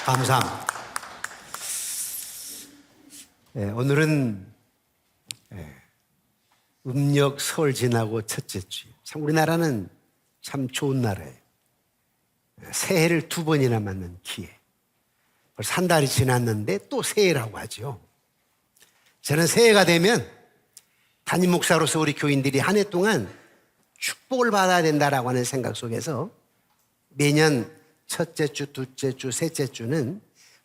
감사합니다. 오늘은 음력 설 지나고 첫째 주. 참 우리나라는 참 좋은 나라예요. 새해를 두 번이나 맞는 기회. 벌써 한 달이 지났는데 또 새해라고 하죠. 저는 새해가 되면 담임 목사로서 우리 교인들이 한 해 동안 축복을 받아야 된다라고 하는 생각 속에서 매년 첫째 주, 둘째 주, 셋째 주는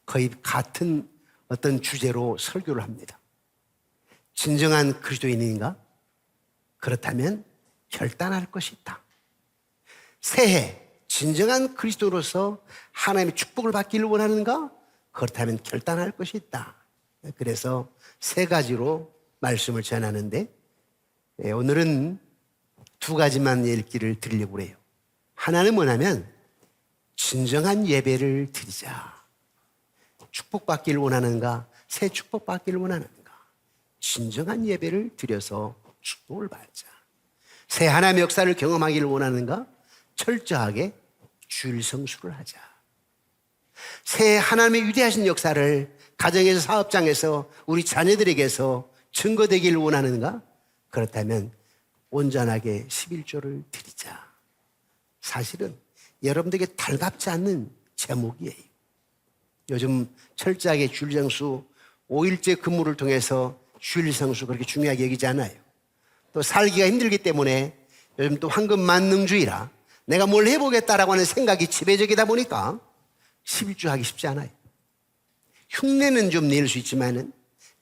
거의 같은 어떤 주제로 설교를 합니다. 진정한 그리스도인인가? 그렇다면 결단할 것이 있다. 새해 진정한 그리스도로서 하나님의 축복을 받기를 원하는가? 그렇다면 결단할 것이 있다. 그래서 세 가지로 말씀을 전하는데 오늘은 두 가지만 읽기를 드리려고 해요. 하나는 뭐냐면 진정한 예배를 드리자. 축복받기를 원하는가? 새 축복받기를 원하는가? 진정한 예배를 드려서 축복을 받자. 새 하나님의 역사를 경험하기를 원하는가? 철저하게 주일 성수를 하자. 새 하나님의 위대하신 역사를 가정에서 사업장에서 우리 자녀들에게서 증거되기를 원하는가? 그렇다면 온전하게 11조를 드리자. 사실은 여러분들에게 달갑지 않는 제목이에요. 요즘 철저하게 주일 성수 5일째 근무를 통해서 주일 성수 그렇게 중요하게 여기지 않아요. 또 살기가 힘들기 때문에 요즘 또 황금 만능주의라 내가 뭘 해보겠다라고 하는 생각이 지배적이다 보니까 11조 하기 쉽지 않아요. 흉내는 좀 낼 수 있지만은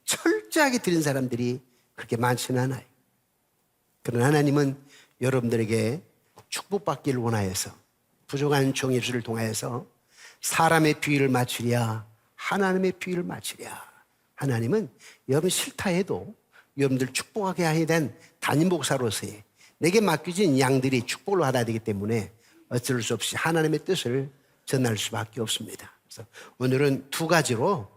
철저하게 드린 사람들이 그렇게 많지는 않아요. 그러나 하나님은 여러분들에게 축복받기를 원하여서 부족한 종입술을 통하여서 사람의 비위를 맞추랴 하나님의 비위를 맞추랴. 하나님은 여러분 싫다 해도 여러분들 축복하게 해야 된 담임 목사로서의 내게 맡겨진 양들이 축복을 받아야 되기 때문에 어쩔 수 없이 하나님의 뜻을 전할 수밖에 없습니다. 그래서 오늘은 두 가지로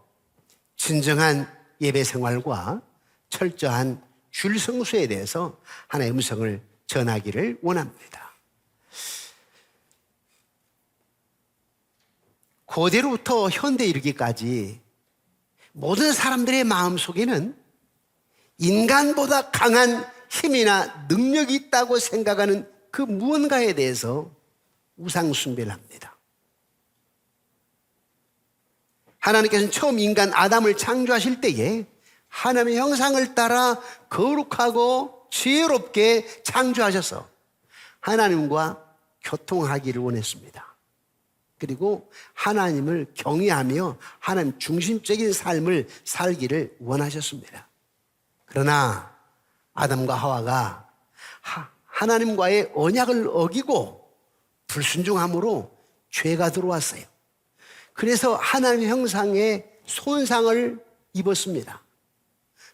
진정한 예배 생활과 철저한 주일 성수에 대해서 하나의 음성을 전하기를 원합니다. 고대로부터 현대 이르기까지 모든 사람들의 마음속에는 인간보다 강한 힘이나 능력이 있다고 생각하는 그 무언가에 대해서 우상 숭배를 합니다. 하나님께서는 처음 인간 아담을 창조하실 때에 하나님의 형상을 따라 거룩하고 지혜롭게 창조하셔서 하나님과 교통하기를 원했습니다. 그리고 하나님을 경외하며 하나님 중심적인 삶을 살기를 원하셨습니다. 그러나 아담과 하와가 하나님과의 언약을 어기고 불순종함으로 죄가 들어왔어요. 그래서 하나님의 형상에 손상을 입었습니다.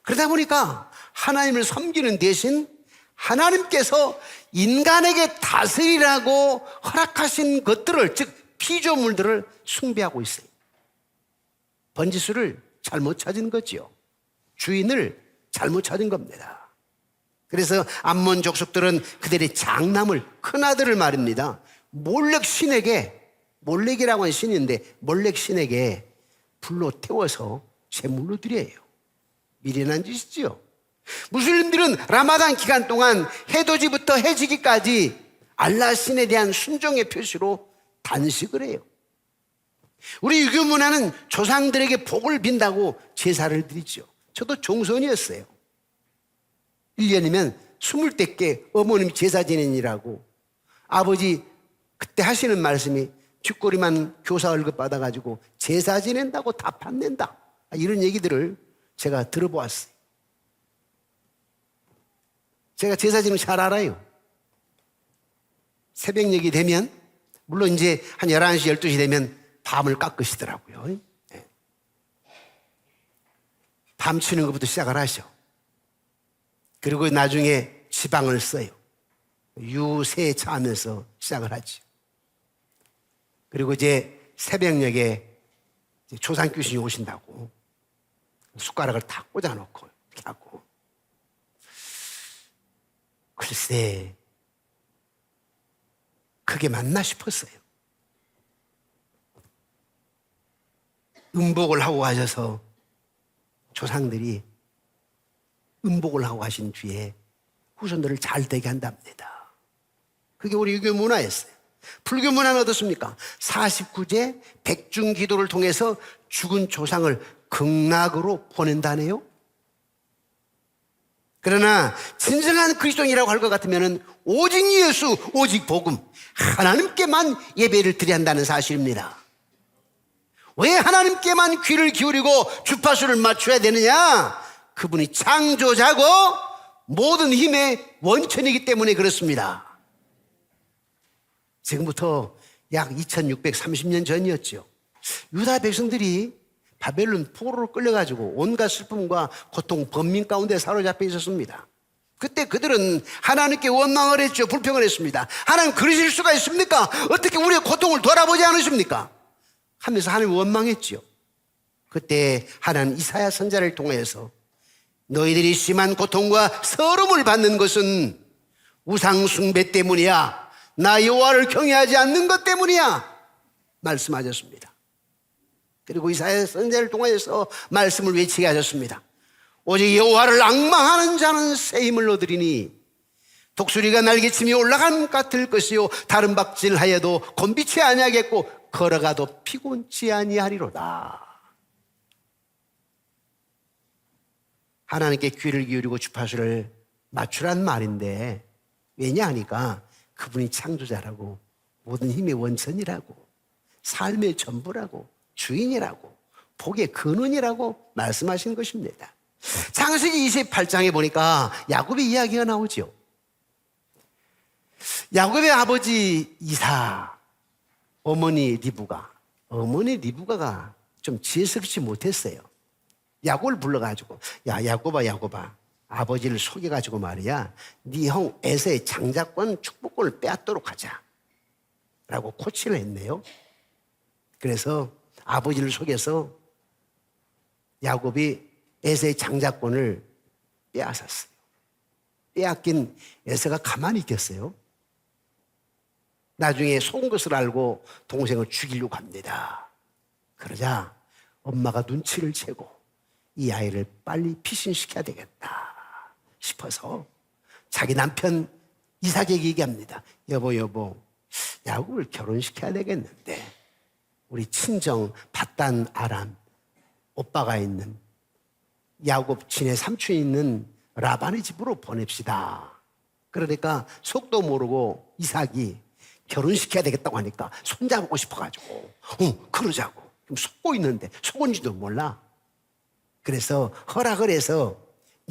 그러다 보니까 하나님을 섬기는 대신 하나님께서 인간에게 다스리라고 허락하신 것들을, 즉 피조물들을 숭배하고 있어요. 번지수를 잘못 찾은 거죠. 주인을 잘못 찾은 겁니다. 그래서 암몬 족속들은 그들의 장남을, 큰아들을 말입니다, 몰렉 신에게, 몰렉이라고 하는 신인데 몰렉 신에게 불로 태워서 제물로 드려요. 미련한 짓이지요. 무슬림들은 라마단 기간 동안 해돋이부터 해지기까지 알라 신에 대한 순종의 표시로 단식을 해요. 우리 유교 문화는 조상들에게 복을 빈다고 제사를 드리죠. 저도 종손이었어요. 1년이면 20대 어머님이 제사 지내니라고 아버지 그때 하시는 말씀이 쥐꼬리만 교사 월급 받아가지고 제사 지낸다고 다 팥낸다, 이런 얘기들을 제가 들어보았어요. 제가 제사 지내는 잘 알아요. 새벽녘이 되면, 물론 이제 한 11시, 12시 되면 밤을 깎으시더라고요. 밤 치는 것부터 시작을 하셔. 그리고 나중에 지방을 써요. 유세 차하면서 시작을 하죠. 그리고 이제 새벽녘에 조상 귀신이 오신다고 숟가락을 다 꽂아놓고 이렇게 하고. 글쎄, 그게 맞나 싶었어요. 음복을 하고 가셔서 조상들이 음복을 하고 가신 뒤에 후손들을 잘 되게 한답니다. 그게 우리 유교 문화였어요. 불교 문화는 어떻습니까? 49제 백중기도를 통해서 죽은 조상을 극락으로 보낸다네요. 그러나 진정한 그리스도인이라고 할 것 같으면 오직 예수, 오직 복음, 하나님께만 예배를 드려야 한다는 사실입니다. 왜 하나님께만 귀를 기울이고 주파수를 맞춰야 되느냐? 그분이 창조자고 모든 힘의 원천이기 때문에 그렇습니다. 지금부터 약 2630년 전이었죠. 유다 백성들이 바벨론 포로로 끌려가지고 온갖 슬픔과 고통, 번민 가운데 사로잡혀 있었습니다. 그때 그들은 하나님께 원망을 했죠. 불평을 했습니다. 하나님 그러실 수가 있습니까? 어떻게 우리의 고통을 돌아보지 않으십니까? 하면서 하나님 원망했죠. 그때 하나님 이사야 선지자를 통해서 너희들이 심한 고통과 서름을 받는 것은 우상 숭배 때문이야. 나 여호와를 경외하지 않는 것 때문이야. 말씀하셨습니다. 그리고 이사야 선지자를 통해서 말씀을 외치게 하셨습니다. 오직 여호와를 앙망하는 자는 새 힘을 얻으리니 독수리가 날개치며 올라간 같을 것이요 다른 박질하여도 곤비치 아니하겠고 걸어가도 피곤치 아니하리로다. 하나님께 귀를 기울이고 주파수를 맞추란 말인데 왜냐 하니까 그분이 창조자라고 모든 힘의 원천이라고 삶의 전부라고 주인이라고 복의 근원이라고 말씀하신 것입니다. 창세기 28장에 보니까 야곱의 이야기가 나오죠. 야곱의 아버지 이사, 어머니 리브가가 좀 지혜스럽지 못했어요. 야곱을 불러가지고 야 야곱아 아버지를 속여가지고 말이야 네 형 에서의 장자권 축복권을 빼앗도록 하자 라고 코치를 했네요. 그래서 아버지를 속여서 야곱이 에서의 장자권을 빼앗았어요. 빼앗긴 에서가 가만히 있겠어요? 나중에 속은 것을 알고 동생을 죽이려고 합니다. 그러자 엄마가 눈치를 채고 이 아이를 빨리 피신시켜야 되겠다 싶어서 자기 남편 이삭에게 얘기합니다. 여보 야곱을 결혼시켜야 되겠는데 우리 친정 밧단 아람 오빠가 있는 야곱 친의 삼촌이 있는 라반의 집으로 보냅시다. 그러니까 속도 모르고 이삭이 결혼시켜야 되겠다고 하니까 손잡고 싶어가지고 그러자고 속고 있는데 속은지도 몰라. 그래서 허락을 해서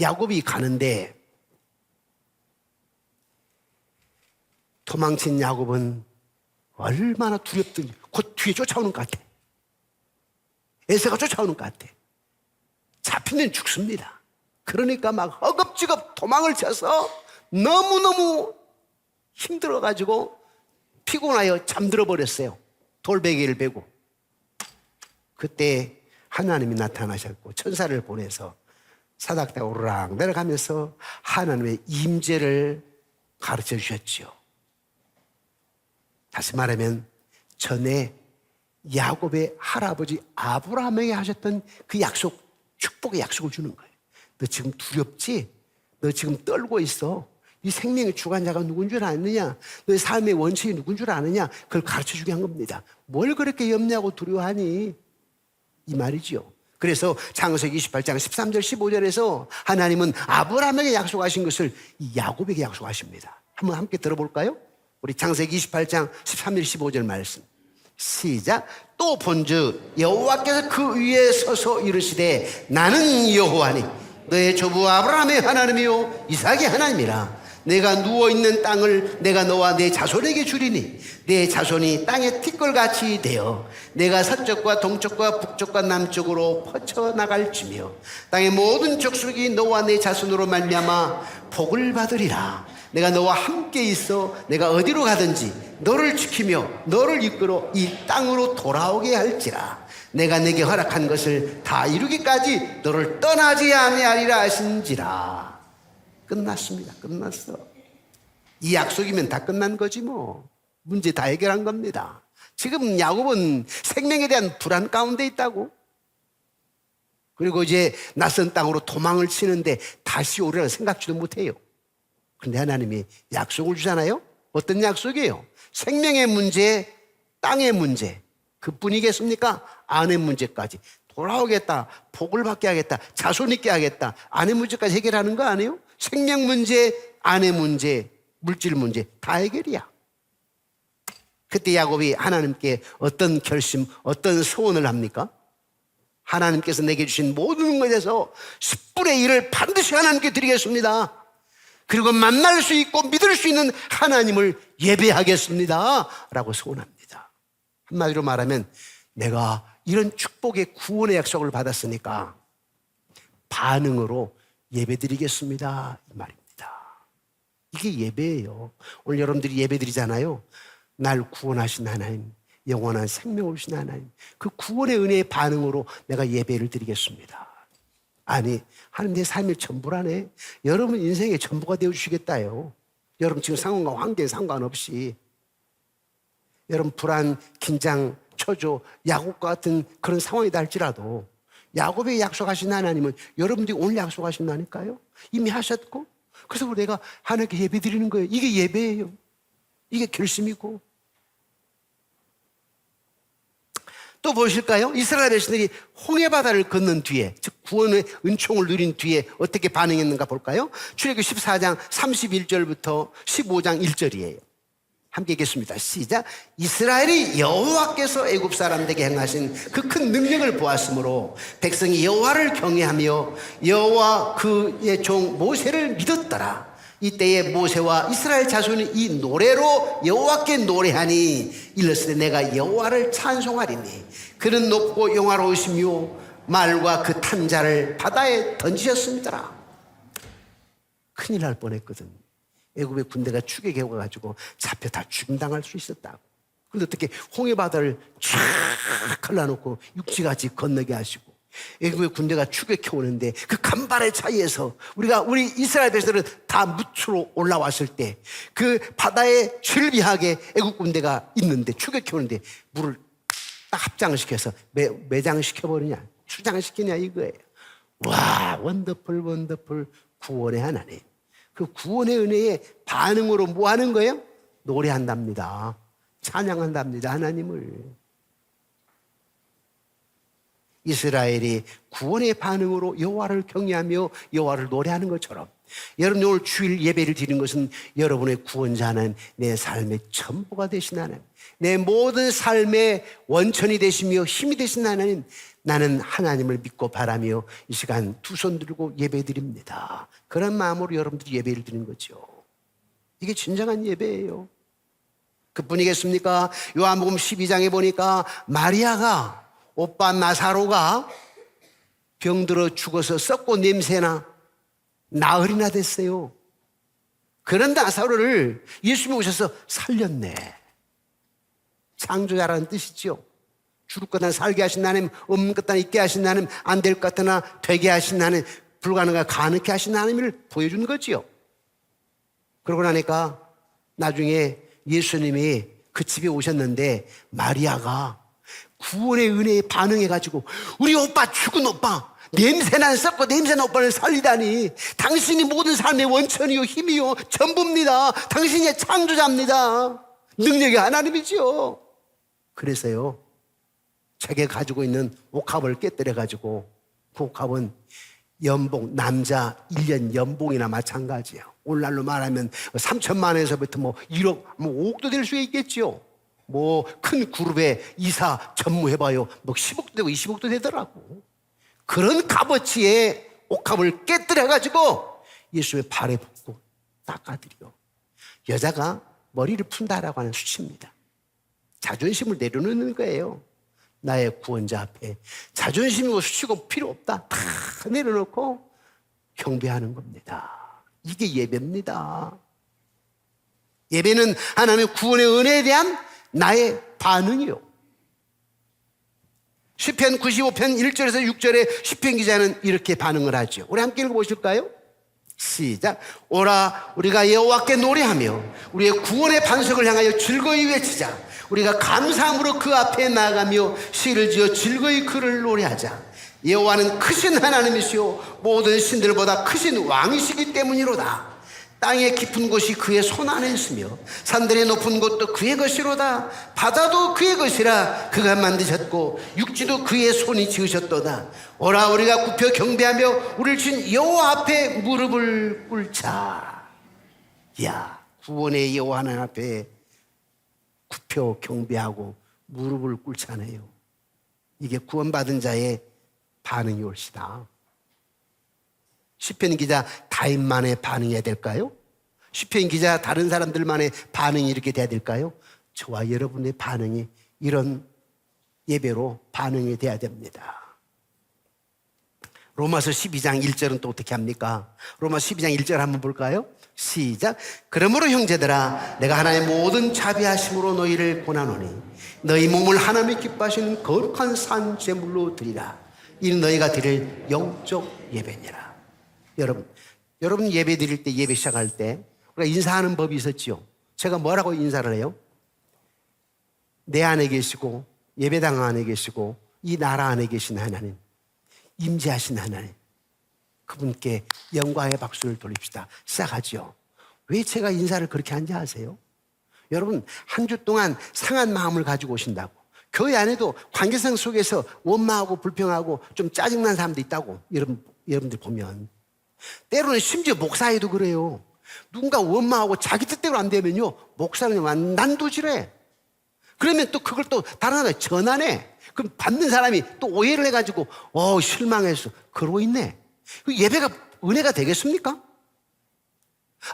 야곱이 가는데 도망친 야곱은 얼마나 두렵든지 곧 뒤에 쫓아오는 것 같아. 에서가 쫓아오는 것 같아. 잡히면 죽습니다. 그러니까 막 허겁지겁 도망을 쳐서 너무너무 힘들어가지고 피곤하여 잠들어 버렸어요. 돌베개를 베고. 그때 하나님이 나타나셨고 천사를 보내서 사닥다가 오르락 내려가면서 하나님의 임재를 가르쳐 주셨지요. 다시 말하면 전에 야곱의 할아버지 아브라함에게 하셨던 그 약속, 축복의 약속을 주는 거예요. 너 지금 두렵지? 너 지금 떨고 있어. 네 생명의 주관자가 누군 줄 아느냐? 너의 삶의 원칙이 누군 줄 아느냐? 그걸 가르쳐주게 한 겁니다. 뭘 그렇게 염려하고 두려워하니? 이 말이지요. 그래서 창세기 28장 13절 15절에서 하나님은 아브라함에게 약속하신 것을 이 야곱에게 약속하십니다. 한번 함께 들어볼까요? 우리 창세기 28장 13절 15절 말씀 시작. 또 본즉 여호와께서 그 위에 서서 이르시되 나는 여호와니 너의 조부 아브라함의 하나님이요 이삭의 하나님이라. 내가 누워있는 땅을 내가 너와 내 자손에게 주리니 내 자손이 땅의 티끌같이 되어 내가 서쪽과 동쪽과 북쪽과 남쪽으로 퍼쳐나갈지며 땅의 모든 족속이 너와 내 자손으로 말미암아 복을 받으리라. 내가 너와 함께 있어 내가 어디로 가든지 너를 지키며 너를 이끌어 이 땅으로 돌아오게 할지라. 내가 내게 허락한 것을 다 이루기까지 너를 떠나지 아니하리라 하신지라. 끝났습니다. 끝났어. 이 약속이면 다 끝난 거지 뭐. 문제 다 해결한 겁니다. 지금 야곱은 생명에 대한 불안 가운데 있다고. 그리고 이제 낯선 땅으로 도망을 치는데 다시 오리라는 생각지도 못해요. 그런데 하나님이 약속을 주잖아요. 어떤 약속이에요? 생명의 문제, 땅의 문제, 그뿐이겠습니까? 아내 문제까지 돌아오겠다, 복을 받게 하겠다, 자손 있게 하겠다, 아내 문제까지 해결하는 거 아니에요? 생명 문제, 아내 문제, 물질 문제 다 해결이야. 그때 야곱이 하나님께 어떤 결심, 어떤 소원을 합니까? 하나님께서 내게 주신 모든 것에서 10분의 1을 반드시 하나님께 드리겠습니다. 그리고 만날 수 있고 믿을 수 있는 하나님을 예배하겠습니다 라고 소원합니다. 한마디로 말하면 내가 이런 축복의 구원의 약속을 받았으니까 반응으로 예배드리겠습니다 이 말입니다. 이게 예배예요. 오늘 여러분들이 예배드리잖아요. 날 구원하신 하나님, 영원한 생명을 주신 하나님, 그 구원의 은혜의 반응으로 내가 예배를 드리겠습니다. 아니, 하나님 내 삶의 전부라네. 여러분 인생의 전부가 되어주시겠다요. 여러분 지금 상황과 환경에 상관없이 여러분 불안, 긴장, 초조, 야곱과 같은 그런 상황이다 할지라도 야곱이 약속하신 하나님은 여러분들이 오늘 약속하신다니까요. 이미 하셨고, 그래서 내가 하나님께 예배 드리는 거예요. 이게 예배예요. 이게 결심이고. 또 보실까요? 이스라엘 백성들이 홍해바다를 건넌 뒤에, 즉 구원의 은총을 누린 뒤에 어떻게 반응했는가 볼까요? 출애굽기 14장 31절부터 15장 1절이에요. 함께 읽겠습니다. 시작. 이스라엘이 여호와께서 애굽 사람들에게 행하신 그 큰 능력을 보았으므로 백성이 여호와를 경외하며 여호와 그의 종 모세를 믿었더라. 이때에 모세와 이스라엘 자손이 이 노래로 여호와께 노래하니 일렀으되 내가 여호와를 찬송하리니 그는 높고 영화로우시며 말과 그 탄자를 바다에 던지셨습니다. 큰일 날 뻔했거든. 애굽의 군대가 추격해 와가지고 잡혀 다 죽임당할 수 있었다고. 그런데 어떻게 홍해바다를 쫙 갈라놓고 육지같이 건너게 하시고 애굽의 군대가 추격해 오는데 그 간발의 차이에서 우리 이스라엘 백성들은 다 무추로 올라왔을 때 그 바다에 즐비하게 애굽 군대가 있는데 추격해 오는데 물을 딱 합장시켜서 매장시켜버리냐, 추장시키냐 이거예요. 와, 원더풀 구원의 하나님. 그 구원의 은혜의 반응으로 뭐 하는 거예요? 노래한답니다. 찬양한답니다. 하나님을. 이스라엘이 구원의 반응으로 여호와를 경외하며 여호와를 노래하는 것처럼 여러분 오늘 주일 예배를 드리는 것은 여러분의 구원자 하나님, 내 삶의 전부가 되신 하나님, 내 모든 삶의 원천이 되시며 힘이 되신 하나님, 나는 하나님을 믿고 바라며 이 시간 두 손 들고 예배 드립니다. 그런 마음으로 여러분들이 예배를 드리는 거죠. 이게 진정한 예배예요. 그뿐이겠습니까? 요한복음 12장에 보니까 마리아가 오빠 나사로가 병들어 죽어서 썩고 냄새나 나흘이나 됐어요. 그런 나사로를 예수님이 오셔서 살렸네. 창조자라는 뜻이죠. 죽을 것 같으나 살게 하신 하나님, 없는 것 같으나 있게 하신 하나님, 안 될 것 같으나 되게 하신 하나님, 불가능한 가능케 하신 하나님을 보여준 거지요. 그러고 나니까 나중에 예수님이 그 집에 오셨는데 마리아가 구원의 은혜에 반응해가지고 우리 오빠, 죽은 오빠, 냄새난 썩고 냄새난 오빠를 살리다니, 당신이 모든 삶의 원천이요 힘이요 전부입니다. 당신이 창조자입니다. 능력이 하나님이지요. 그래서요, 자기가 가지고 있는 옥합을 깨뜨려가지고 그 옥합은 연봉, 남자 1년 연봉이나 마찬가지예요. 오늘날로 말하면 3천만 원에서부터 뭐 1억, 뭐 5억도 될 수 있겠지요. 뭐 큰 그룹에 이사 전무해봐요, 뭐 10억도 되고 20억도 되더라고. 그런 값어치의 옥합을 깨뜨려가지고 예수의 발에 붓고 닦아드려. 여자가 머리를 푼다라고 하는 수치입니다. 자존심을 내려놓는 거예요. 나의 구원자 앞에 자존심이고 수치고 필요 없다, 다 내려놓고 경배하는 겁니다. 이게 예배입니다. 예배는 하나님의 구원의 은혜에 대한 나의 반응이요. 시편 95편 1절에서 6절에 시편 기자는 이렇게 반응을 하죠. 우리 함께 읽어보실까요? 시작. 오라, 우리가 여호와께 노래하며 우리의 구원의 반석을 향하여 즐거이 외치자. 우리가 감사함으로 그 앞에 나아가며 시를 지어 즐거이 그를 노래하자. 여호와는 크신 하나님이시요 모든 신들보다 크신 왕이시기 때문이로다. 땅의 깊은 곳이 그의 손 안에 있으며 산들의 높은 곳도 그의 것이로다. 바다도 그의 것이라 그가 만드셨고 육지도 그의 손이 지으셨도다. 오라 우리가 굽혀 경배하며 우리를 친 여호와 앞에 무릎을 꿇자. 야, 구원의 여호와 하나님 앞에 굽혀 경배하고 무릎을 꿇잖아요. 이게 구원받은 자의 반응이 옳시다. 시편 기자 다윗만의 반응이어야 될까요? 시편 기자 다른 사람들만의 반응이 이렇게 돼야 될까요? 저와 여러분의 반응이 이런 예배로 반응이 돼야 됩니다. 로마서 12장 1절은 또 어떻게 합니까? 로마서 12장 1절 한번 볼까요? 시작. 그러므로 형제들아 내가 하나님의 모든 자비하심으로 너희를 권하노니 너희 몸을 하나님의 기뻐하시는 거룩한 산 제물로 드리라. 이는 너희가 드릴 영적 예배니라. 여러분 예배 드릴 때, 예배 시작할 때 우리가 인사하는 법이 있었지요. 제가 뭐라고 인사를 해요? 내 안에 계시고 예배당 안에 계시고 이 나라 안에 계신 하나님, 임재하신 하나님, 그분께 영광의 박수를 돌립시다. 시작하죠. 왜 제가 인사를 그렇게 하는지 아세요? 여러분 한 주 동안 상한 마음을 가지고 오신다고. 교회 안에도 관계성 속에서 원망하고 불평하고 좀 짜증난 사람도 있다고. 여러분들 보면 때로는 심지어 목사에도 그래요. 누군가 원망하고 자기 뜻대로 안 되면요 목사는 난도질해. 그러면 또 그걸 또 다른 사람한테 전하네. 그럼 받는 사람이 또 오해를 해가지고 실망해서 그러고 있네. 예배가 은혜가 되겠습니까?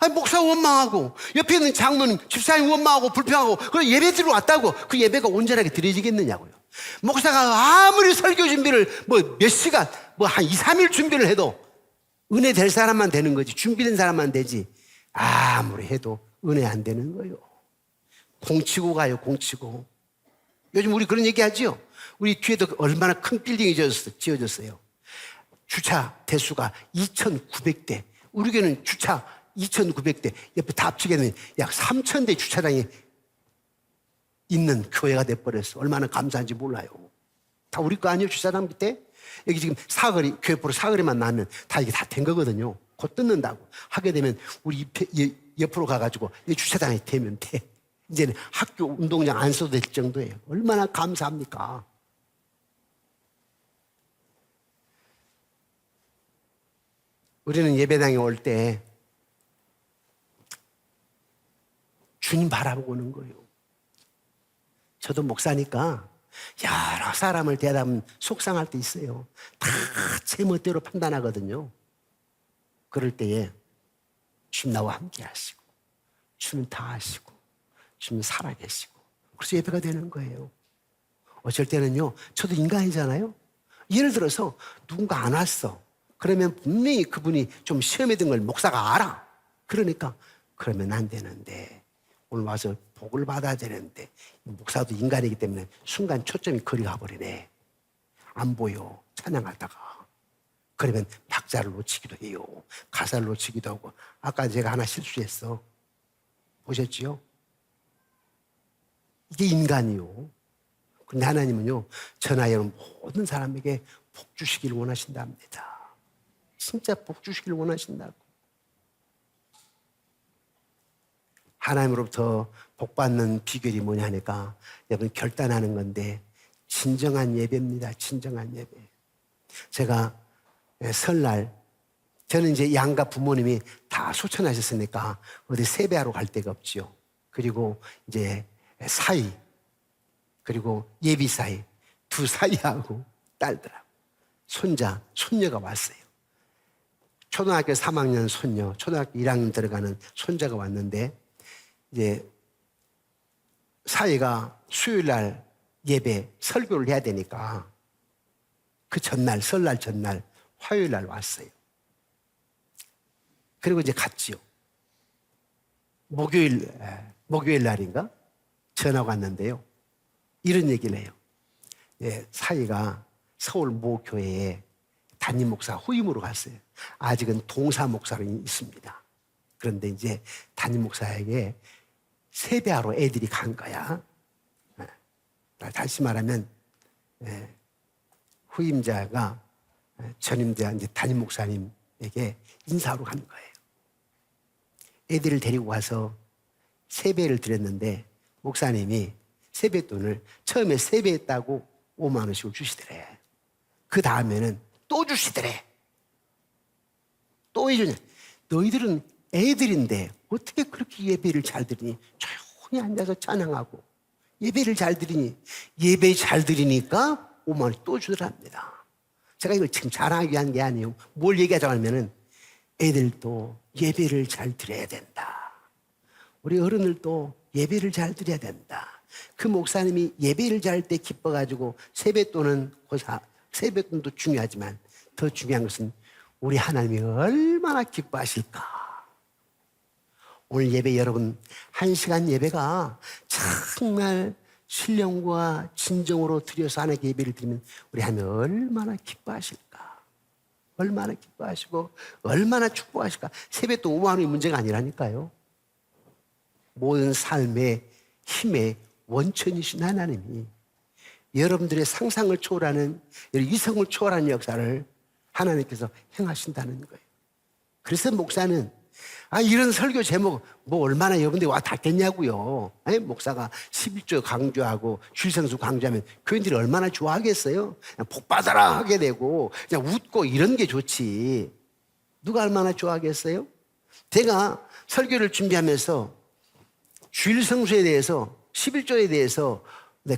아니 목사 원망하고 옆에 있는 장로님 집사님 원망하고 불평하고 그럼 예배 드리러 왔다고 그 예배가 온전하게 드려지겠느냐고요. 목사가 아무리 설교 준비를 몇 시간 한 2, 3일 준비를 해도 은혜 될 사람만 되는 거지 준비된 사람만 되지 아무리 해도 은혜 안 되는 거예요. 공치고 가요. 공치고. 요즘 우리 그런 얘기 하지요. 우리 뒤에도 얼마나 큰 빌딩이 지어졌어요. 주차 대수가 2,900대. 우리 교회는 주차 2,900대. 옆에 다 합치게 되면 약 3,000대 주차장이 있는 교회가 돼버렸어. 얼마나 감사한지 몰라요. 다 우리 거 아니에요, 주차장 밑에? 여기 지금 사거리, 교회포로 사거리만 나면 다 이게 다 된 거거든요. 곧 뜯는다고. 하게 되면 우리 옆으로 가가지고 이 주차장에 대면 돼. 이제는 학교 운동장 안 써도 될 정도예요. 얼마나 감사합니까? 우리는 예배당에 올 때 주님 바라보고 오는 거예요. 저도 목사니까 여러 사람을 대하면 속상할 때 있어요. 다 제 멋대로 판단하거든요. 그럴 때에 주님 나와 함께 하시고 주님 다 하시고 주님 살아계시고 그래서 예배가 되는 거예요. 어쩔 때는요 저도 인간이잖아요. 예를 들어서 누군가 안 왔어. 그러면 분명히 그분이 좀 시험에 든 걸 목사가 알아. 그러니까 그러면 안 되는데 오늘 와서 복을 받아야 되는데 목사도 인간이기 때문에 순간 초점이 거리 가버리네. 안 보여. 찬양하다가. 그러면 박자를 놓치기도 해요. 가사를 놓치기도 하고. 아까 제가 하나 실수했어. 보셨지요? 이게 인간이요. 그런데 하나님은요 저나 여러분 모든 사람에게 복 주시기를 원하신답니다. 진짜 복 주시기를 원하신다고. 하나님으로부터 복받는 비결이 뭐냐 하니까 여러분 결단하는 건데 진정한 예배입니다. 진정한 예배. 제가 설날 저는 이제 양가 부모님이 다 소천하셨으니까 어디 세배하러 갈 데가 없지요. 그리고 이제 사이 그리고 예비 사이 두 사이하고 딸들하고 손녀가 왔어요. 초등학교 3학년 손녀, 초등학교 1학년 들어가는 손자가 왔는데 이제 사이가 수요일날 예배 설교를 해야 되니까 그 전날 설날 전날 화요일날 왔어요. 그리고 이제 갔지요. 목요일 날인가 전화가 왔는데요. 이런 얘기를 해요. 예, 사이가 서울 모 교회에 담임 목사 후임으로 갔어요. 아직은 동사 목사로 있습니다. 그런데 이제 담임 목사에게 세배하러 애들이 간 거야. 다시 말하면 후임자가 전임대 이제 담임 목사님에게 인사하러 간 거예요. 애들을 데리고 가서 세배를 드렸는데 목사님이 세뱃돈을 처음에 세배했다고 5만 원씩을 주시더래. 그 다음에는 또 주시더래. 또 해주냐. 너희들은 애들인데 어떻게 그렇게 예배를 잘 드리니? 조용히 앉아서 찬양하고 예배를 잘 드리니, 예배 잘 드리니까 5만 원 또 주더랍니다. 제가 이걸 지금 자랑하기 위한 게 아니에요. 뭘 얘기하자고 하면은 애들도 예배를 잘 드려야 된다. 우리 어른들도 예배를 잘 드려야 된다. 그 목사님이 예배를 잘 때 기뻐가지고 세뱃돈은 세뱃돈도 중요하지만 더 중요한 것은 우리 하나님이 얼마나 기뻐하실까. 오늘 예배 여러분 1시간 예배가 정말 신령과 진정으로 드려서 하나님께 예배를 드리면 우리 하나님 얼마나 기뻐하실까. 얼마나 기뻐하시고 얼마나 축복하실까. 세뱃돈 5만 원이 문제가 아니라니까요. 모든 삶의 힘의 원천이신 하나님이 여러분들의 상상을 초월하는, 이성을 초월하는 역사를 하나님께서 행하신다는 거예요. 그래서 목사는 이런 설교 제목 뭐 얼마나 여러분들이 와 닿겠냐고요. 아니, 목사가 11조 강조하고 주일성수 강조하면 교인들이 얼마나 좋아하겠어요. 그냥 복 받아라 하게 되고 그냥 웃고 이런 게 좋지. 누가 얼마나 좋아하겠어요? 제가 설교를 준비하면서 주일성수에 대해서 11조에 대해서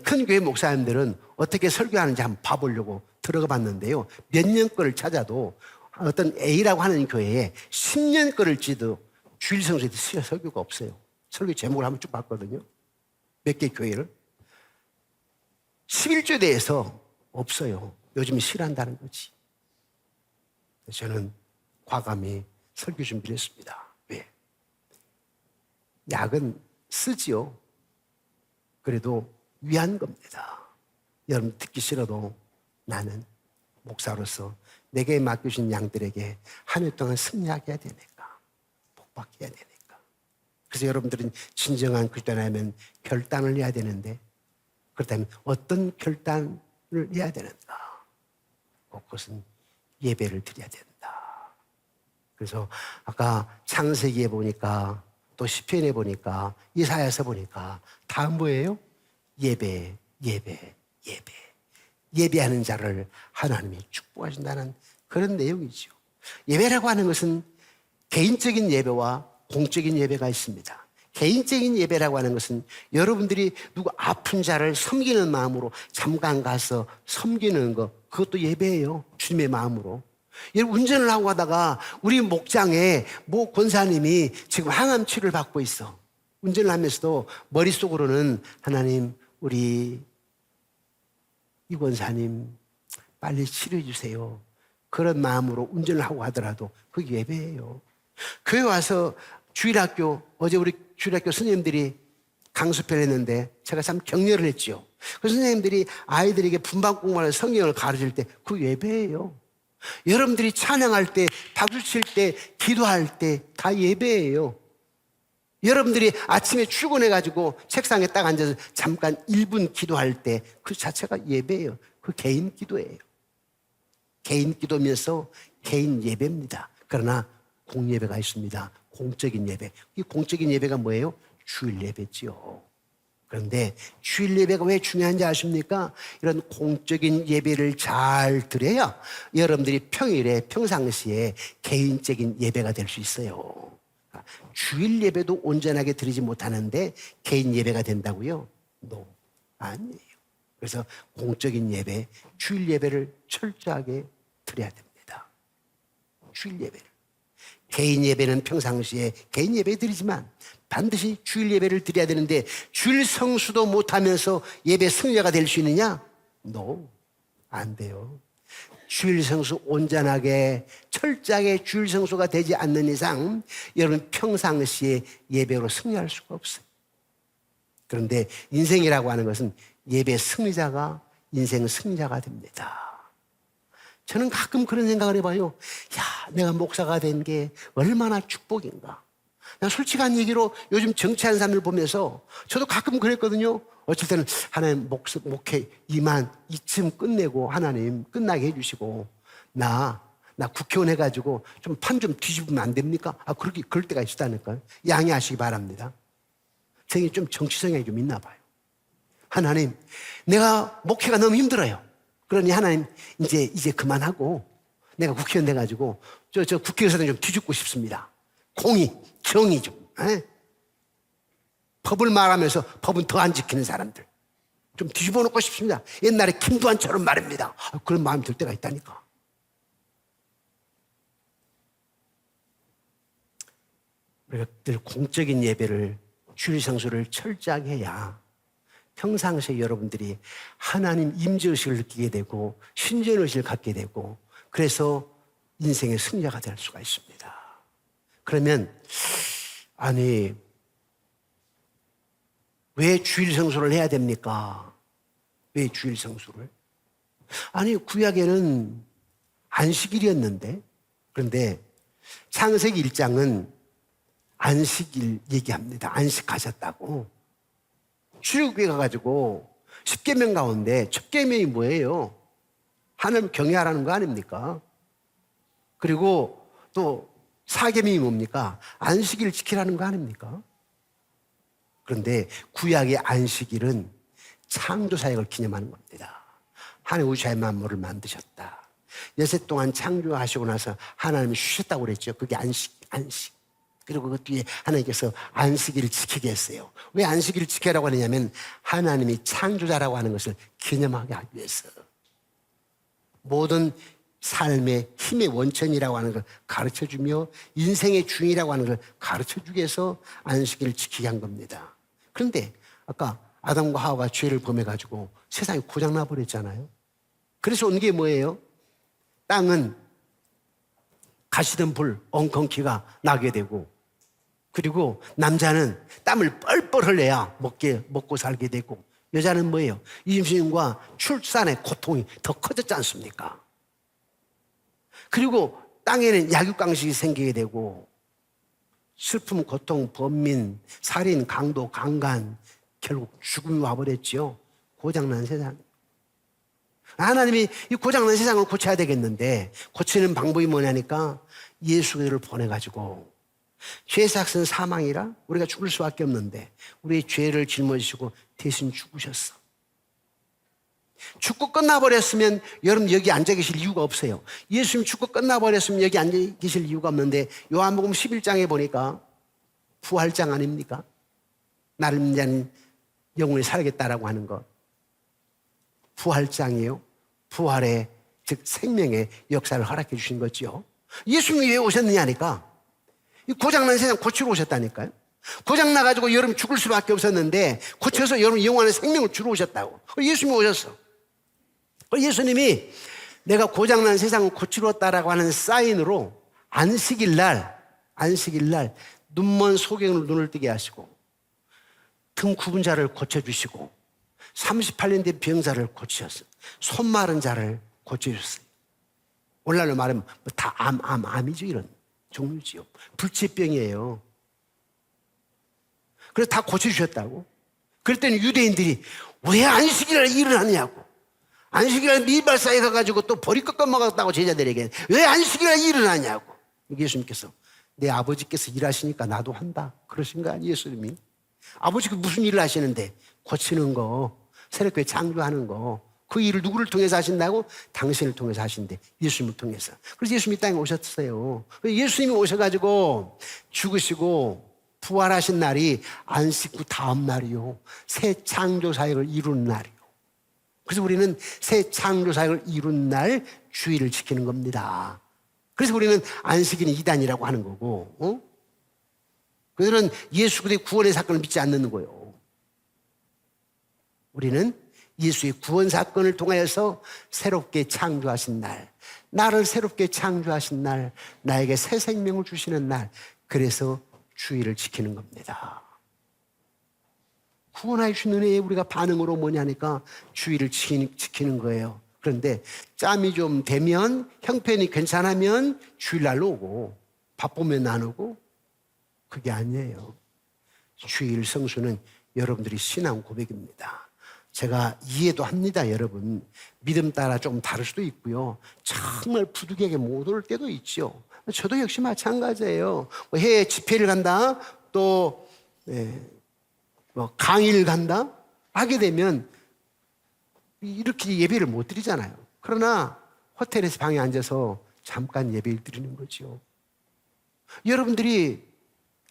큰 교회 목사님들은 어떻게 설교하는지 한번 봐보려고 들어가 봤는데요. 몇 년 거를 찾아도 어떤 A라고 하는 교회에 10년 거를 찌도 주일성수에 대해서 설교가 없어요. 설교 제목을 한번 쭉 봤거든요. 몇 개 교회를. 11조에 대해서 없어요. 요즘 싫어한다는 거지. 저는 과감히 설교 준비를 했습니다. 왜? 약은 쓰지요. 그래도 위한 겁니다. 여러분 듣기 싫어도 나는 목사로서 내게 맡겨진 양들에게 한 해 동안 승리하게 해야 되니까, 복받게 해야 되니까. 그래서 여러분들은 진정한 그리스도인이라면 결단을 해야 되는데, 그렇다면 어떤 결단을 해야 되는가? 그것은 예배를 드려야 된다. 그래서 아까 창세기에 보니까 또 시편에 보니까 이사야서 보니까 다 뭐예요? 예배, 예배, 예배. 예배하는 자를 하나님이 축복하신다는 그런 내용이죠. 예배라고 하는 것은 개인적인 예배와 공적인 예배가 있습니다. 개인적인 예배라고 하는 것은 여러분들이 누구 아픈 자를 섬기는 마음으로 잠깐 가서 섬기는 것, 그것도 예배예요. 주님의 마음으로. 여러분 운전을 하고 가다가 우리 목장에 모 권사님이 지금 항암 치료를 받고 있어. 운전을 하면서도 머릿속으로는 하나님 우리 이 권사님 빨리 치료해 주세요. 그런 마음으로 운전을 하고 하더라도 그게 예배예요. 교회 와서 주일학교, 어제 우리 주일학교 선생님들이 강습회를 했는데 제가 참 격려를 했죠. 그 선생님들이 아이들에게 분반 공부하는 성경을 가르칠 때 그 예배예요. 여러분들이 찬양할 때, 박수 칠 때, 기도할 때 다 예배예요. 여러분들이 아침에 출근해가지고 책상에 딱 앉아서 잠깐 1분 기도할 때 그 자체가 예배예요. 그 개인 기도예요. 개인 기도면서 개인 예배입니다. 그러나 공예배가 있습니다. 공적인 예배. 이 공적인 예배가 뭐예요? 주일 예배지요. 그런데 주일 예배가 왜 중요한지 아십니까? 이런 공적인 예배를 잘 드려야 여러분들이 평일에 평상시에 개인적인 예배가 될 수 있어요. 주일 예배도 온전하게 드리지 못하는데 개인 예배가 된다고요? No, 아니에요. 그래서 공적인 예배, 주일 예배를 철저하게 드려야 됩니다. 주일 예배를. 개인 예배는 평상시에 개인 예배 드리지만 반드시 주일 예배를 드려야 되는데 주일 성수도 못하면서 예배 승리자가 될 수 있느냐? No, 안 돼요. 주일 성수 온전하게 철저하게 주일 성수가 되지 않는 이상 여러분 평상시에 예배로 승리할 수가 없어요. 그런데 인생이라고 하는 것은 예배 승리자가 인생 승리자가 됩니다. 저는 가끔 그런 생각을 해봐요. 야, 내가 목사가 된 게 얼마나 축복인가. 그냥 솔직한 얘기로 요즘 정치하는 사람들 보면서 저도 가끔 그랬거든요. 어쩔 때는 하나님 목회 이만 이쯤 끝내고 하나님 끝나게 해주시고 나 국회의원 해가지고 좀 판 좀 뒤집으면 안 됩니까? 그럴 때가 있다니까요. 양해하시기 바랍니다. 저게 좀 정치 성향이 좀 있나 봐요. 하나님, 내가 목회가 너무 힘들어요. 그러니 하나님, 이제 그만하고 내가 국회의원 돼가지고 저 국회의사들 좀 뒤집고 싶습니다. 공의, 정의 좀. 법을 말하면서 법은 더 안 지키는 사람들 좀 뒤집어 놓고 싶습니다. 옛날에 김두한처럼 말입니다. 그런 마음이 들 때가 있다니까. 우리가 늘 공적인 예배를, 주일 성수를 철저하게 해야 평상시에 여러분들이 하나님 임재의식을 느끼게 되고 신전의식을 갖게 되고, 그래서 인생의 승자가 될 수가 있습니다. 그러면 아니, 왜 주일 성수를 해야 됩니까? 왜 주일 성수를? 아니, 구약에는 안식일이었는데, 그런데 창세기 1장은 안식일 얘기합니다. 안식하셨다고. 출애굽기에 가가지고 10계명 가운데 첫 계명이 뭐예요? 하나님 경외하라는 거 아닙니까? 그리고 또 4계명이 뭡니까? 안식일 지키라는 거 아닙니까? 그런데 구약의 안식일은 창조 사역을 기념하는 겁니다. 하나님 우주의 만물을 만드셨다. 여섯 동안 창조하시고 나서 하나님이 쉬셨다고 그랬죠. 그게 안식. 그리고 그 뒤에 하나님께서 안식일을 지키게 했어요. 왜 안식일을 지키라고 하느냐면 하나님이 창조자라고 하는 것을 기념하게 하기 위해서. 모든 삶의 힘의 원천이라고 하는 걸 가르쳐주며 인생의 주인이라고 하는 걸 가르쳐주기 위해서 안식일을 지키게 한 겁니다. 그런데 아까 아담과 하와가 죄를 범해가지고 세상이 고장나 버렸잖아요. 그래서 온 게 뭐예요? 땅은 가시던 불, 엉겅퀴가 나게 되고, 그리고 남자는 땀을 뻘뻘 흘려야 먹고 살게 되고, 여자는 뭐예요? 임신과 출산의 고통이 더 커졌지 않습니까? 그리고 땅에는 약육강식이 생기게 되고, 슬픔, 고통, 번민, 살인, 강도, 강간, 결국 죽음이 와버렸죠. 고장난 세상. 하나님이 이 고장난 세상을 고쳐야 되겠는데, 고치는 방법이 뭐냐니까 예수 그리스도를 보내가지고, 죄의 삭은 사망이라 우리가 죽을 수밖에 없는데 우리의 죄를 짊어지시고 대신 죽으셨어. 죽고 끝나버렸으면 여러분 여기 앉아 계실 이유가 없어요. 예수님 죽고 끝나버렸으면 여기 앉아 계실 이유가 없는데, 요한복음 11장에 보니까 부활장 아닙니까? 나를 믿는 자는 영원히 살겠다라고 하는 것. 부활장이에요. 부활의, 즉 생명의 역사를 허락해 주신 거죠. 예수님이 왜 오셨느냐니까 이 고장난 세상 고치러 오셨다니까요. 고장나가지고 여러분 죽을 수밖에 없었는데 고쳐서 여러분 영원한 생명을 주러 오셨다고. 예수님이 오셨어. 예수님이 내가 고장난 세상을 고치러 왔다라고 하는 사인으로 안식일 날 눈먼 소경을 눈을 뜨게 하시고, 등 굽은 자를 고쳐주시고, 38년 된 병자를 고치셨어요. 손 마른 자를 고쳐주셨어요. 오늘날로 말하면 다 암이죠. 이런 종류지요. 불치병이에요. 그래서 다 고쳐주셨다고. 그랬더니 유대인들이 왜 안식일날 일을 하냐고. 안식일날 밀발사에 가가지고 또 버리껏 먹었다고 제자들에게 왜 안식일날 일을 하냐고. 예수님께서 내 아버지께서 일하시니까 나도 한다 그러신 거 아니에요? 예수님이. 아버지가 무슨 일을 하시는데? 고치는 거, 새롭게 창조하는 거. 그 일을 누구를 통해서 하신다고? 당신을 통해서 하신대. 예수님을 통해서. 그래서 예수님이 땅에 오셨어요. 예수님이 오셔가지고 죽으시고 부활하신 날이 안식 후 다음 날이요, 새 창조 사역을 이룬 날이요. 그래서 우리는 새 창조 사역을 이룬 날 주일을 지키는 겁니다. 그래서 우리는 안식일은 이단이라고 하는 거고, 그들은 예수 그리스도의 구원의 사건을 믿지 않는 거예요. 우리는 예수의 구원 사건을 통하여서 새롭게 창조하신 날, 나를 새롭게 창조하신 날, 나에게 새 생명을 주시는 날, 그래서 주일을 지키는 겁니다. 구원하여 주신 은혜에 우리가 반응으로 뭐냐니까 주일을 지키는 거예요. 그런데 짬이 좀 되면, 형편이 괜찮으면 주일날로 오고, 바쁘면 안 오고, 그게 아니에요. 주일 성수는 여러분들이 신앙 고백입니다. 제가 이해도 합니다, 여러분. 믿음 따라 조금 다를 수도 있고요. 정말 부득이하게 못 올 때도 있죠. 저도 역시 마찬가지예요. 뭐 해외 집회를 간다, 또 뭐 강의를 간다 하게 되면 이렇게 예배를 못 드리잖아요. 그러나 호텔에서 방에 앉아서 잠깐 예배를 드리는 거죠. 여러분들이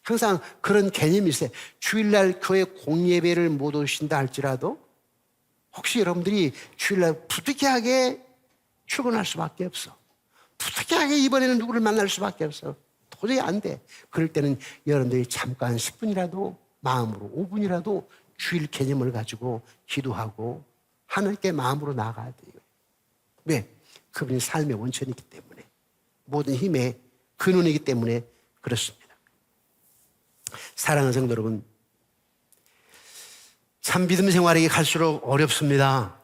항상 그런 개념이 있어요. 주일날 교회 공예배를 못 오신다 할지라도 혹시 여러분들이 주일날 부득이하게 출근할 수밖에 없어. 부득이하게 이번에는 누구를 만날 수밖에 없어. 도저히 안 돼. 그럴 때는 여러분들이 잠깐 10분이라도 마음으로 5분이라도 주일 개념을 가지고 기도하고 하나님께 마음으로 나아가야 돼요. 왜? 그분이 삶의 원천이기 때문에, 모든 힘의 근원이기 때문에 그렇습니다. 사랑하는 성도 여러분, 참 믿음 생활이 갈수록 어렵습니다.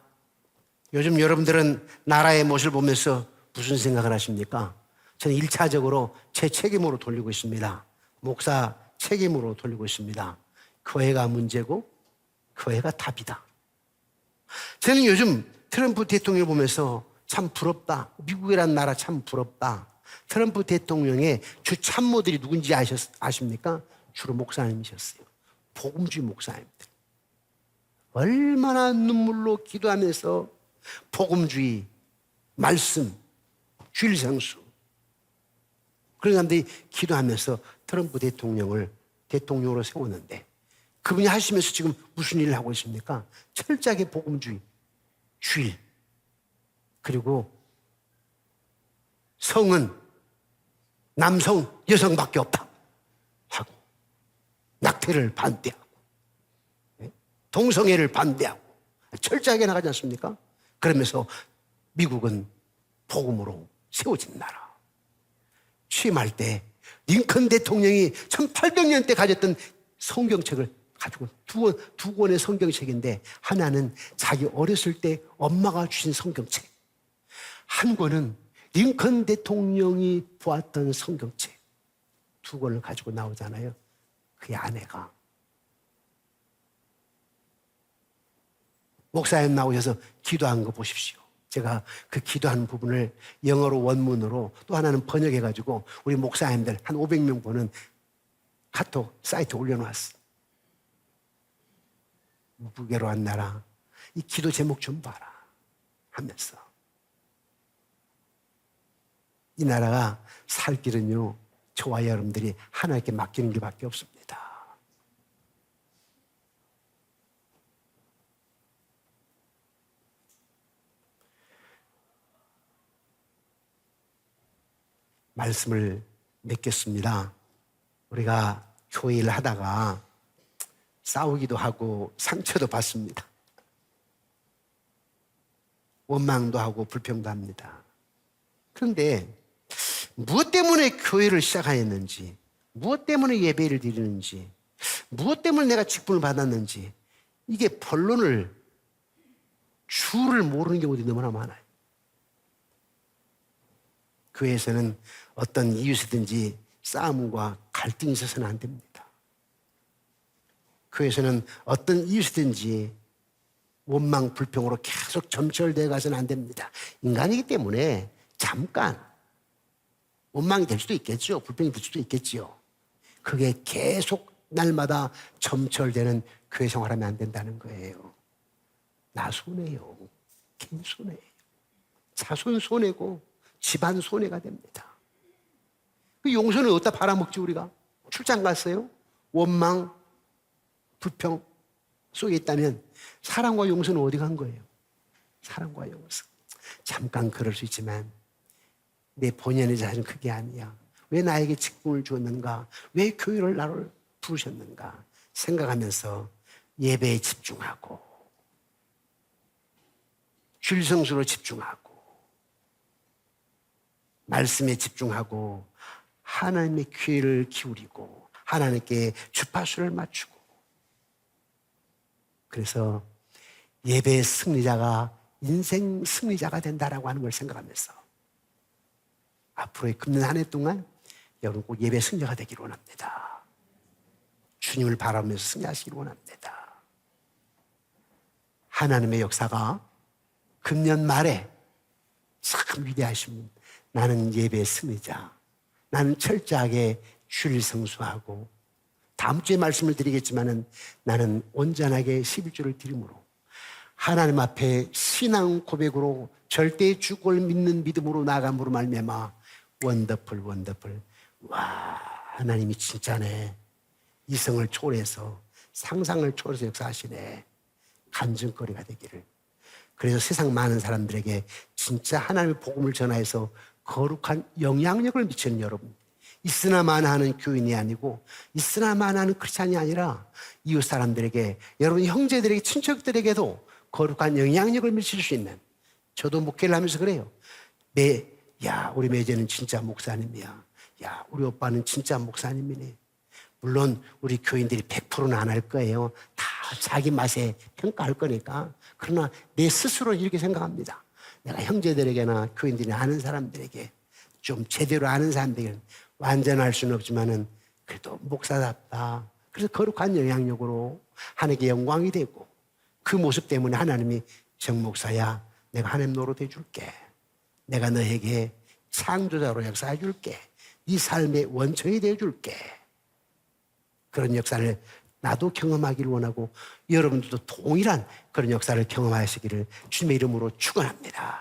요즘 여러분들은 나라의 모습을 보면서 무슨 생각을 하십니까? 저는 1차적으로 제 책임으로 돌리고 있습니다. 목사 책임으로 돌리고 있습니다. 교회가 문제고 교회가 답이다. 저는 요즘 트럼프 대통령을 보면서 참 부럽다. 미국이라는 나라 참 부럽다. 트럼프 대통령의 주 참모들이 누군지 아십니까? 주로 목사님이셨어요. 복음주의 목사님들. 얼마나 눈물로 기도하면서 복음주의, 말씀, 주일 성수, 그런 사람들이 기도하면서 트럼프 대통령을 대통령으로 세웠는데 그분이 하시면서 지금 무슨 일을 하고 있습니까? 철저하게 복음주의, 주일, 그리고 성은 남성, 여성밖에 없다 하고 낙태를 반대하고 동성애를 반대하고 철저하게 나가지 않습니까? 그러면서 미국은 복음으로 세워진 나라. 취임할 때 링컨 대통령이 1800년 때 가졌던 성경책을 가지고 두 권의 성경책인데 하나는 자기 어렸을 때 엄마가 주신 성경책, 한 권은 링컨 대통령이 보았던 성경책, 두 권을 가지고 나오잖아요. 그의 아내가 목사님 나오셔서 기도한 거 보십시오. 제가 그 기도하는 부분을 영어로 원문으로 또 하나는 번역해가지고 우리 목사님들 한 500명 보는 카톡 사이트에 올려놓았어. 무게로한 나라, 이 기도 제목 좀 봐라 하면서 이 나라가 살 길은요, 저와 여러분들이 하나님께 맡기는 길밖에 없습니다. 말씀을 맺겠습니다. 우리가 교회를 하다가 싸우기도 하고 상처도 받습니다. 원망도 하고 불평도 합니다. 그런데 무엇 때문에 교회를 시작하였는지, 무엇 때문에 예배를 드리는지, 무엇 때문에 내가 직분을 받았는지, 이게 본론을, 주를 모르는 경우들이 너무나 많아요. 교회에서는 어떤 이유에서든지 싸움과 갈등이 있어서는 안 됩니다. 교회에서는 어떤 이유에서든지 원망, 불평으로 계속 점철되어 가서는 안 됩니다. 인간이기 때문에 잠깐 원망이 될 수도 있겠죠. 불평이 될 수도 있겠지요. 그게 계속 날마다 점철되는 교회 생활하면 안 된다는 거예요. 나 손해요. 개인 손해예요. 자손 손해고 집안 손해가 됩니다. 그 용서는 어디다 팔아먹지 우리가? 출장 갔어요? 원망, 불평 속에 있다면 사랑과 용서는 어디 간 거예요? 사랑과 용서. 잠깐 그럴 수 있지만 내 본연의 자신은 그게 아니야. 왜 나에게 직분을 주었는가? 왜 교회를 나를 부르셨는가? 생각하면서 예배에 집중하고 주일성수로 집중하고 말씀에 집중하고 하나님의 귀를 기울이고 하나님께 주파수를 맞추고, 그래서 예배의 승리자가 인생 승리자가 된다라고 하는 걸 생각하면서 앞으로의 금년 한 해 동안 여러분 꼭 예배 승리자가 되기를 원합니다. 주님을 바라보면서 승리하시기를 원합니다. 하나님의 역사가 금년 말에 참 위대하신 분. 나는 예배 승리자. 나는 철저하게 주일 성수하고 다음 주에 말씀을 드리겠지만은 나는 온전하게 11조를 드림으로 하나님 앞에 신앙 고백으로 절대 주권을 믿는 믿음으로 나아감으로 말미암아 원더풀 와 하나님이 진짜네. 이성을 초월해서 상상을 초월해서 역사하시네. 간증거리가 되기를. 그래서 세상 많은 사람들에게 진짜 하나님의 복음을 전하여서 거룩한 영향력을 미치는 여러분, 있으나마나 하는 교인이 아니고 있으나마나 하는 크리스찬이 아니라 이웃 사람들에게, 여러분 형제들에게, 친척들에게도 거룩한 영향력을 미칠 수 있는, 저도 목회를 하면서 그래요. 우리 매제는 진짜 목사님이야. 야, 우리 오빠는 진짜 목사님이네. 물론 우리 교인들이 100%는 안 할 거예요. 다 자기 맛에 평가할 거니까. 그러나 내 스스로 이렇게 생각합니다. 내가 형제들에게나 교인들이 아는 사람들에게, 좀 제대로 아는 사람들에게는 완전할 수는 없지만은 그래도 목사답다. 그래서 거룩한 영향력으로 하나님께 영광이 되고, 그 모습 때문에 하나님이 정 목사야, 내가 하나님 노릇해 줄게. 내가 너에게 창조자로 역사해 줄게. 네 삶의 원천이 되어 줄게. 그런 역사를 나도 경험하기를 원하고 여러분들도 동일한 그런 역사를 경험하시기를 주님의 이름으로 축원합니다.